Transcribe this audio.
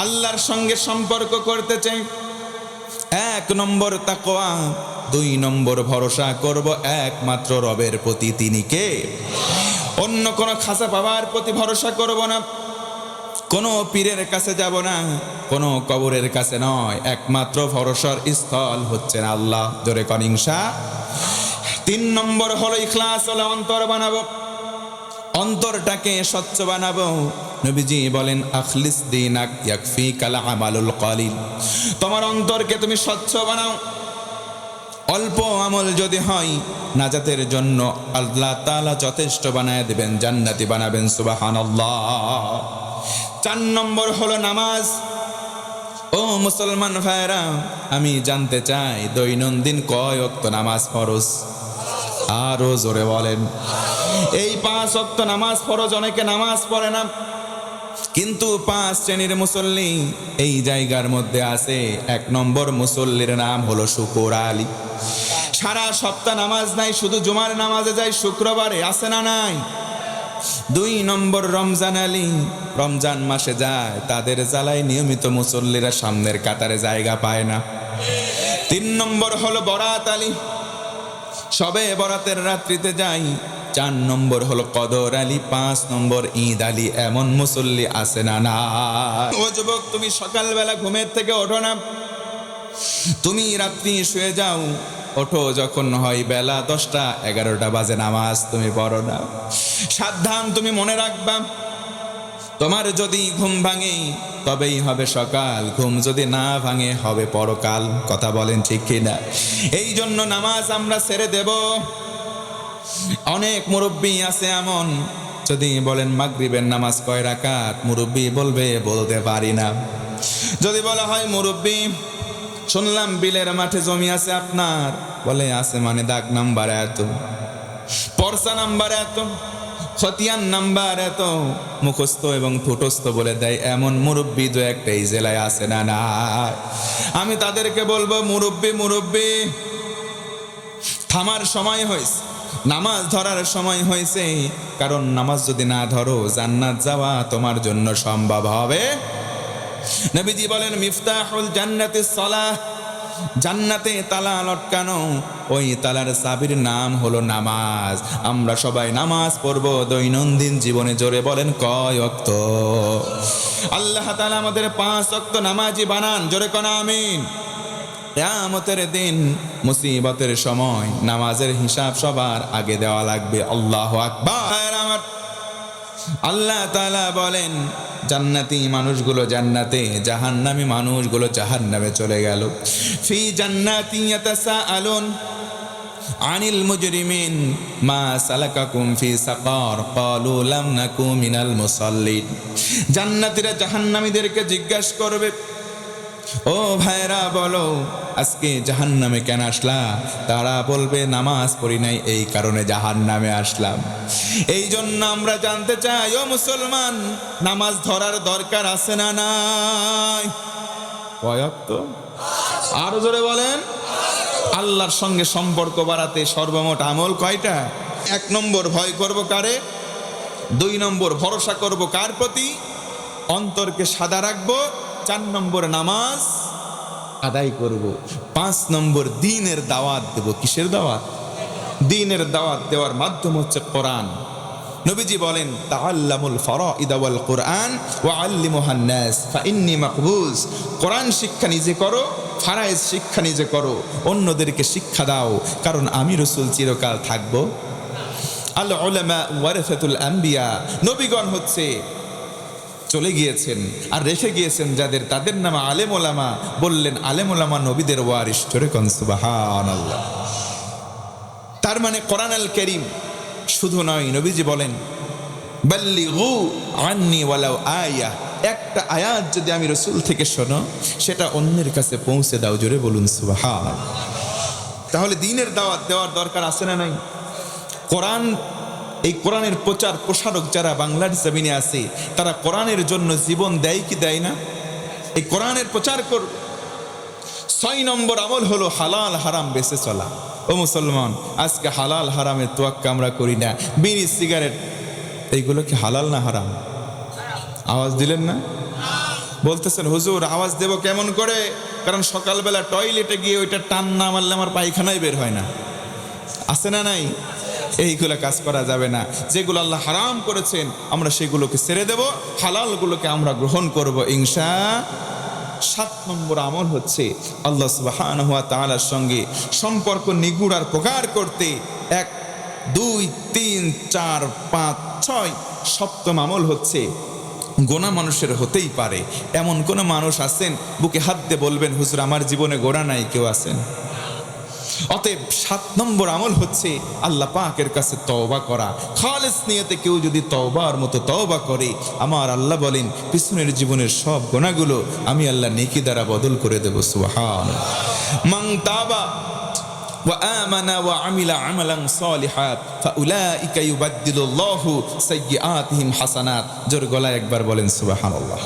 আল্লাহর সঙ্গে সম্পর্ক করতে চাই, 1 নম্বর তাকওয়া, 2 নম্বর ভরসা করব একমাত্র রবের প্রতি। তিনি কে? অন্য কোনো খাসা বাবার প্রতি ভরসা করব না, কোনো পীরের কাছে যাব না, কোনো কবরের কাছে নয়। একমাত্র ভরসার স্থল হচ্ছেন আল্লাহ। জোরে কোন ইনশাআল্লাহ। 3 নম্বর হলো ইখলাস, হলো অন্তর বানাবো, অন্তরটাকে স্বচ্ছ বানাবো। নবীজি বলেন আখলিস দীনাক ইয়াকফিকাল আমালুল কলিল। তোমার অন্তরকে তুমি স্বচ্ছ বানাও, অল্প আমল যদি হয় নাজাতের জন্য আল্লাহ তাআলা যথেষ্ট বানায় দিবেন, জান্নাতি বানাবেন। সুবহানাল্লাহ। 4 নম্বর হলো নামাজ। ও মুসলমান ভাইরা, আমি জানতে চাই দৈনন্দিন কয় ওয়াক্ত নামাজ ফরজ? আরো জোরে বলেন। এই 5 ওয়াক্ত নামাজ ফরজ। অনেকে নামাজ পড়ে না, কিন্তু 5 শ্রেণীর মুসল্লি এই জায়গার মধ্যে আছে। 1 নম্বর মুসল্লির নাম হলো শুকুর আলী। সারা সপ্তাহ নামাজ নাই, শুধু জুমার নামাজে যায় শুক্রবারে, আছে না নাই? 2 নম্বর রমজান আলী, রমজান মাসে যায়, তাদের জ্বালায় নিয়মিত মুসল্লিরা সামনের কাতারে জায়গা পায় না। 3 নম্বর হলো বরাত আলী, সবে বরাতের রাত্রিতে যাই। 4 নম্বর হলো কদর আলী, 5 নম্বর ঈদ আলী। এমন মুসল্লি আছে না না? ও যুবক, তুমি সকালবেলা ঘুমের থেকে ওঠো না, তুমি রাত্রি শুয়ে যাও, ওঠো যখন হয় বেলা 10টা 11টা বাজে, নামাজ তুমি পড়ো না। সাবধান, তুমি মনে রাখবা, তোমার যদি ঘুম ভাঙে তবেই হবে সকাল, ঘুম যদি না ভাঙে হবে পরকাল। কথা বলেন ঠিক কিনা? এই জন্য নামাজ আমরা ছেড়ে দেব। অনেক মুরব্বী আছে এমন, যদি বলেন মাগরিবের নামাজ কয় রাকাত, মুরব্বী বলবে বলতে পারি না। যদি বলা হয় মুরব্বী শুনলাম বিলের মাঠে জমি আছে আপনার, বলে আছে মানে দাগ নাম্বার এত, পরসা নাম্বার এত, খতিয়ান নাম্বার এত, মুখস্থ এবং ঠোঁটস্থ বলে দেয়। এমন মুরব্বী 2-1টা এই জেলায় আছে না না? আমি তাদেরকে বলবো মুরব্বী মুরব্বী, থামার সময় হয়েছে, নামাজ ধরার সময় হয়েছে। কারণ নামাজ যদি না ধরো জান্নাত যাওয়া তোমার জন্য সম্ভব হবে। নবীজি বলেন মিফতাহুল জান্নাতিস সালাহ, জান্নাতে তালা লটকানো, ওই তালার চাবির নাম হলো নামাজ। আমরা সবাই নামাজ পড়বো দৈনন্দিন জীবনে। জোরে বলেন কয় ওয়াক্ত? আল্লাহ তাআলা আমাদের 5 ওয়াক্ত নামাজি বানান। জোরে কোন আমিন। কিয়ামতের দিন মুসিবতের সময় নামাজের হিসাব সবার আগে দেওয়া লাগবে। আল্লাহু আকবার। আল্লাহ তাআলা বলেন জান্নাতি মানুষগুলো জান্নাতে, জাহান্নামী মানুষগুলো জাহান্নামে চলে গেল। ফি জান্নাতি ইয়াতাসাআলুন আনিল মুজরিমিন মা সালাকাকুম ফি সাকার ক্বালু লাম নাকু মিনাল মুসাল্লিন। জান্নাতীরা জাহান্নামীদেরকে জিজ্ঞাসা করবে, ও ভাইরা বলো আজকে জাহান্নামে কেন আসলা? তারা বলবে নামাজ পড়ি নাই, এই কারণে জাহান্নামে আসলাম। এই জন্য আমরা জানতে চাই, ও মুসলমান, নামাজ ধরার দরকার আছে না নাই? কয় ওয়াক্ত? আরো জোরে বলেন। আল্লাহর সঙ্গে সম্পর্ক বাড়াতে সর্বমোট আমল কয়টা? 1 নম্বর ভয় করব কারে? 2 নম্বর ভরসা করব কার প্রতি? অন্তরকে সাদা রাখবো। 4 নম্বর নামাজ আদায় করব। 5 নম্বর দ্বীনের দাওয়াত দেব। কিসের দাওয়াত? দ্বীনের দাওয়াত দেওয়ার মাধ্যম হচ্ছে কোরআন। নবীজি বলেন তাআল্লামুল ফারাইদ ওয়াল কুরআন ওয়া আল্লিমুহান নাস ফাইন্নী মাকবুজ। কোরআন শিক্ষা নিজে করো, ফারায়েজ শিক্ষা নিজে করো, অন্যদেরকে শিক্ষা দাও, কারণ আমি রাসূল চিরকাল থাকবো। আল উলামা ওয়ারাসাতুল আম্বিয়া, নবীগণ হচ্ছে চলে গিয়েছেন আর রেখে গিয়েছেন যাদের, তাদের নাম আলেম ওলামা। বললেন আলেম ওলামা নবীদের ওয়ারিস। জোরে কোন সুবহানাল্লাহ। তার মানে কোরআন আল কারীম শুধু নয়, নবীজি বলেন বাল্লিগু আন্নি ওয়ালাউ আয়া, একটা আয়াত যদি আমি রাসূল থেকে শোনো সেটা অন্যের কাছে পৌঁছে দাও। জোরে বলুন সুবহানাল্লাহ। তাহলে দ্বীনের দাওয়াত দেওয়ার দরকার আছে না নাই? কোরআন, এই কোরআনের প্রচার প্রসারক যারা বাংলার জমিনে আছে, তারা কোরআনের জন্য জীবন দেয় কি দেয় না? এই কোরআনের প্রচার কর। 6 নম্বর আমল হলো হালাল হারাম বেঁচে চলা। ও মুসলমান, আজকে হালাল হারামের তোয়াক্কা আমরা করি না। বিড়ি, সিগারেট, এইগুলো কি হালাল না হারাম? আওয়াজ দিলেন না? বলতেছেন হুজুর আওয়াজ দেব কেমন করে, কারণ সকালবেলা টয়লেটে গিয়ে ওইটা টান না মারলে আমার পায়খানাই বের হয় না, আছে না নাই? এইগুলো কাজ করা যাবে না। যেগুলো আল্লাহ হারাম করেছেন আমরা সেগুলোকে ছেড়ে দেব, হালালগুলোকে আমরা গ্রহণ করব ইনশা। 7 নম্বর আমল হচ্ছে আল্লাহ সুবহানাহু ওয়া তাআলার সঙ্গে সম্পর্ক নিগুড় আর প্রগাঢ় করতে 1 2 3 4 5 6 সপ্তম আমল হচ্ছে গোনা মানুষের হতেই পারে, এমন কোন মানুষ আছেন বুকে হাত দিয়ে বলবেন হুজুর আমার জীবনে গোনা নাই, কেউ আছেন? অতএব 7 নম্বর আমল হচ্ছে আল্লাহ পাকের কাছে তওবা করা। খালেস নিয়তে কেউ যদি তওবার মতো তওবা করে, আমার আল্লাহ বলেন পিছনের জীবনের সব গুনাহগুলো আমি আল্লাহ নেকি দ্বারা বদল করে দেব। সুবহানাল্লাহ। মান তাবা ওয়া আমানা ওয়া আমিলা আমালান সালিহাত ফাউলাইকা ইউবাদদিলুল্লাহু সাইয়্যাতিহিম হাসানাত। জোর গলায় একবার বলেন সুবহানাল্লাহ।